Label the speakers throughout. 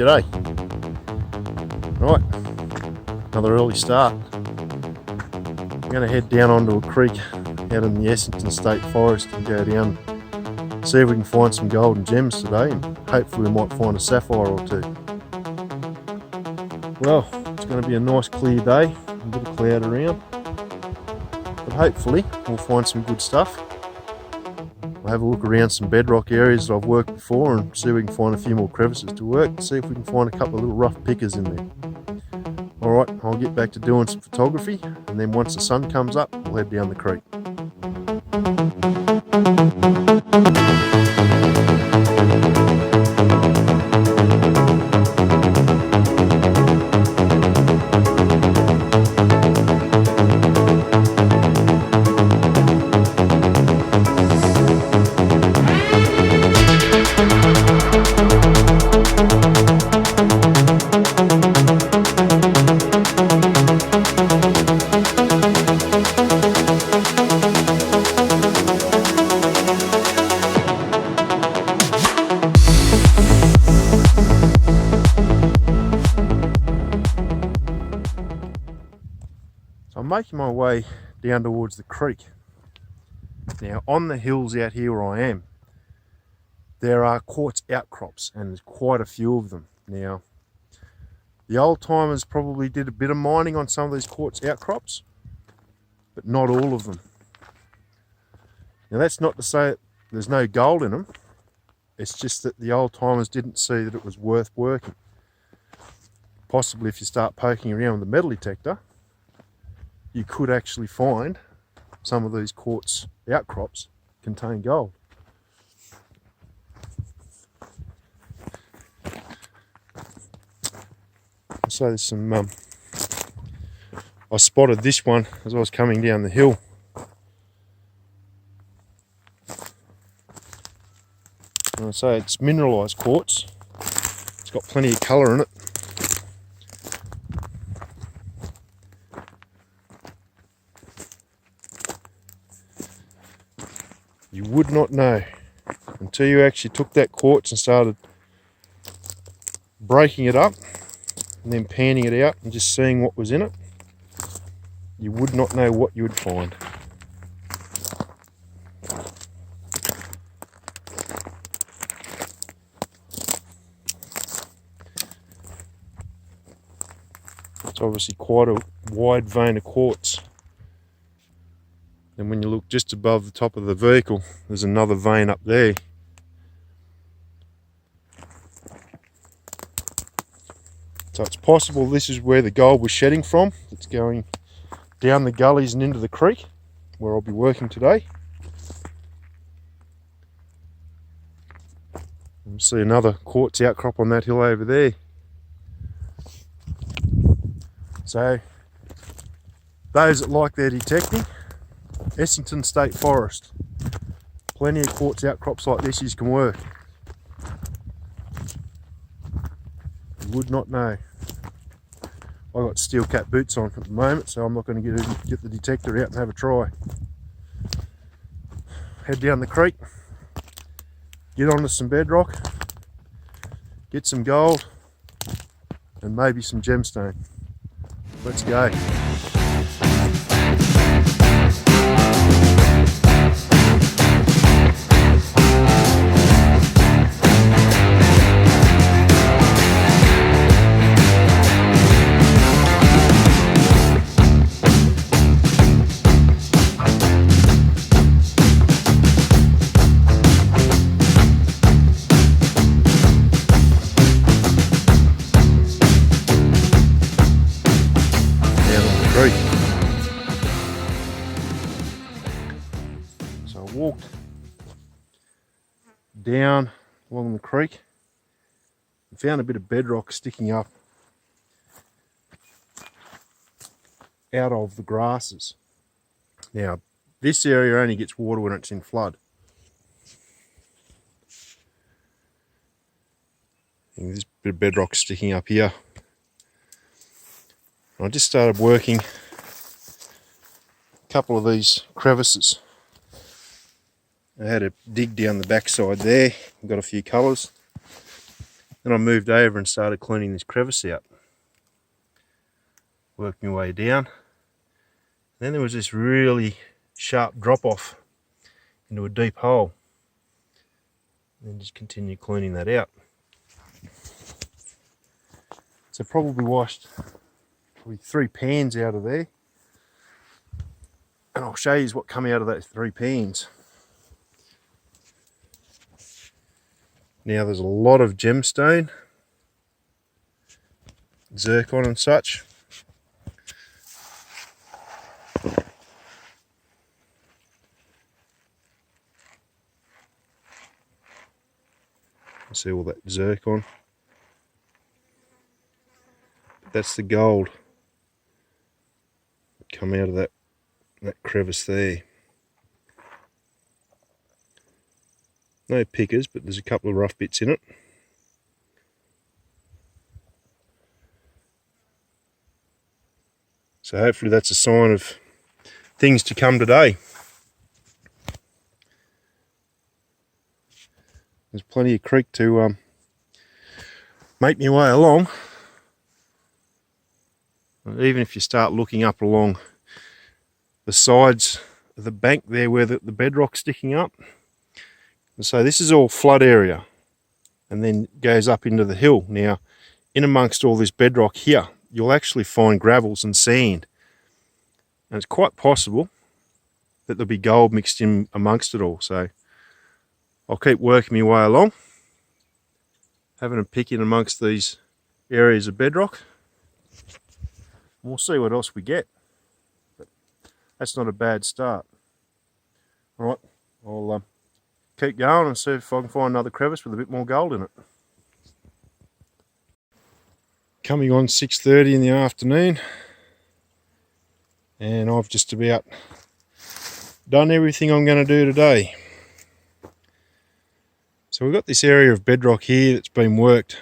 Speaker 1: G'day. Right, another early start. I'm going to head down onto a creek out in the Essington State Forest and go down, see if we can find some golden gems today, and hopefully we might find a sapphire or two. Well, it's going to be a nice clear day, a bit of cloud around, but hopefully we'll find some good stuff. I'll have a look around some bedrock areas that I've worked before and see if we can find a few more crevices to work, see if we can find a couple of little rough pickers in there. Alright, I'll get back to doing some photography, and then once the sun comes up, we'll head down the creek. I'm making my way down towards the creek. Now on the hills out here where I am, there are quartz outcrops, and there's quite a few of them. Now the old timers probably did a bit of mining on some of these quartz outcrops, but not all of them. Now that's not to say that there's no gold in them, it's just that the old timers didn't see that it was worth working. Possibly if you start poking around with a metal detector, you could actually find some of these quartz outcrops contain gold. So there's some, I spotted this one as I was coming down the hill. And I say it's mineralised quartz. It's got plenty of colour in it. You would not know until you actually took that quartz and started breaking it up and then panning it out and just seeing what was in it. You would not know what you would find. It's obviously quite a wide vein of quartz. And when you look just above the top of the vehicle, there's another vein up there. So it's possible this is where the gold was shedding from. It's going down the gullies and into the creek, where I'll be working today. We'll see another quartz outcrop on that hill over there. So those that like their detecting, Essington State Forest. Plenty of quartz outcrops like this you can work. You would not know. I've got steel cap boots on at the moment, so I'm not going to get the detector out and have a try. Head down the creek, get onto some bedrock, get some gold, and maybe some gemstone. Let's go. So I walked down along the creek and found a bit of bedrock sticking up out of the grasses. Now this area only gets water when it's in flood. And there's a bit of bedrock sticking up here. I just started working a couple of these crevices. I had a dig down the backside there, got a few colours. Then I moved over and started cleaning this crevice out. Worked my way down. Then there was this really sharp drop off into a deep hole. And then just continue cleaning that out. So probably washed 3 pans out of there. And I'll show you what come out of those 3 pans. Now there's a lot of gemstone, zircon and such. See all that zircon. That's the gold that come out of that crevice there. No pickers, but there's a couple of rough bits in it. So hopefully that's a sign of things to come today. There's plenty of creek to make me way along. Even if you start looking up along the sides of the bank there where the bedrock's sticking up. And so this is all flood area and then goes up into the hill. Now, in amongst all this bedrock here, you'll actually find gravels and sand. And it's quite possible that there'll be gold mixed in amongst it all. So I'll keep working my way along, having a pick in amongst these areas of bedrock. We'll see what else we get. But that's not a bad start. All right, I'll keep going and see if I can find another crevice with a bit more gold in it. Coming on 6:30 in the afternoon, and I've just about done everything I'm going to do today. So we've got this area of bedrock here that's been worked,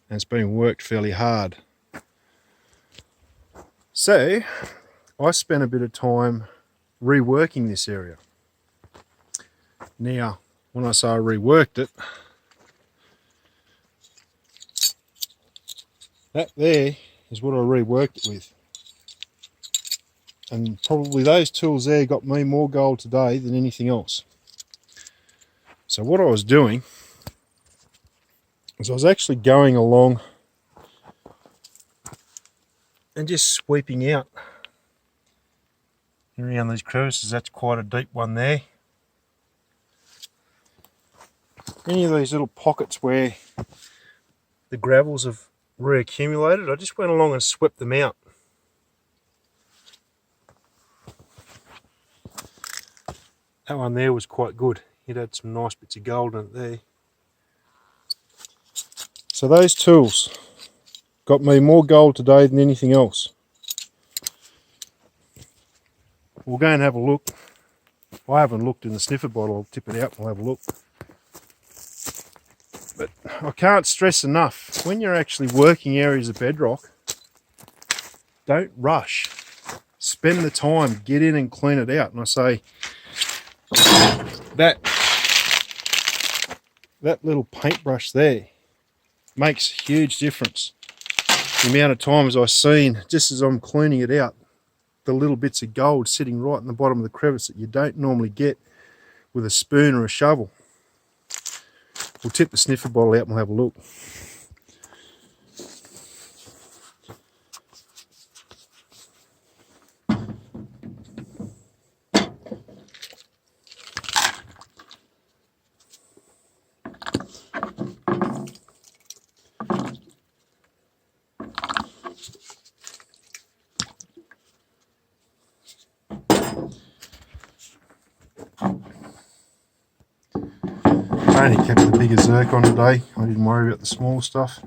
Speaker 1: and it's been worked fairly hard. So I spent a bit of time reworking this area. Now, when I say I reworked it, that there is what I reworked it with. And probably those tools there got me more gold today than anything else. So what I was doing is I was actually going along and just sweeping out around these crevices. That's quite a deep one there. Any of these little pockets where the gravels have reaccumulated, I just went along and swept them out. That one there was quite good. It had some nice bits of gold in it there. So those tools got me more gold today than anything else. We'll go and have a look. I haven't looked in the sniffer bottle. I'll tip it out and we'll have a look. But I can't stress enough, when you're actually working areas of bedrock, don't rush. Spend the time, get in and clean it out. And I say, that little paintbrush there makes a huge difference. The amount of times I've seen, just as I'm cleaning it out, the little bits of gold sitting right in the bottom of the crevice that you don't normally get with a spoon or a shovel. We'll tip the sniffer bottle out and we'll have a look. I only kept the bigger zircon today. I didn't worry about the small stuff.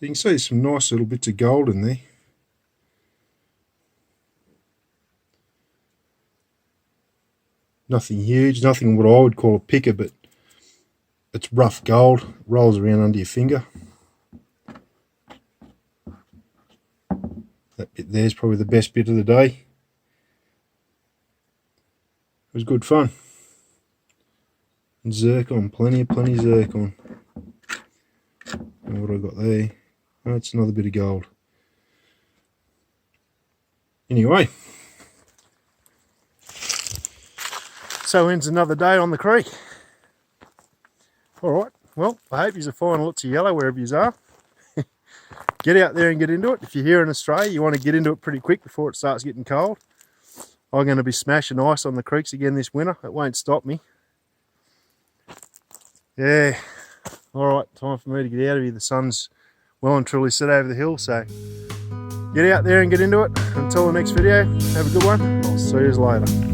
Speaker 1: You can see some nice little bits of gold in there. Nothing huge, nothing what I would call a picker, but it's rough gold. It rolls around under your finger. That bit there's probably the best bit of the day. It was good fun. And zircon, plenty zircon. And what I got there? Oh, it's another bit of gold. Anyway, so ends another day on the creek. All right, well, I hope you're finding lots of yellow wherever you are. Get out there and get into it. If you're here in Australia, you want to get into it pretty quick before it starts getting cold. I'm going to be smashing ice on the creeks again this winter. It won't stop me. Yeah, all right, time for me to get out of here. The sun's well and truly set over the hill, so get out there and get into it. Until the next video, have a good one. I'll see you later.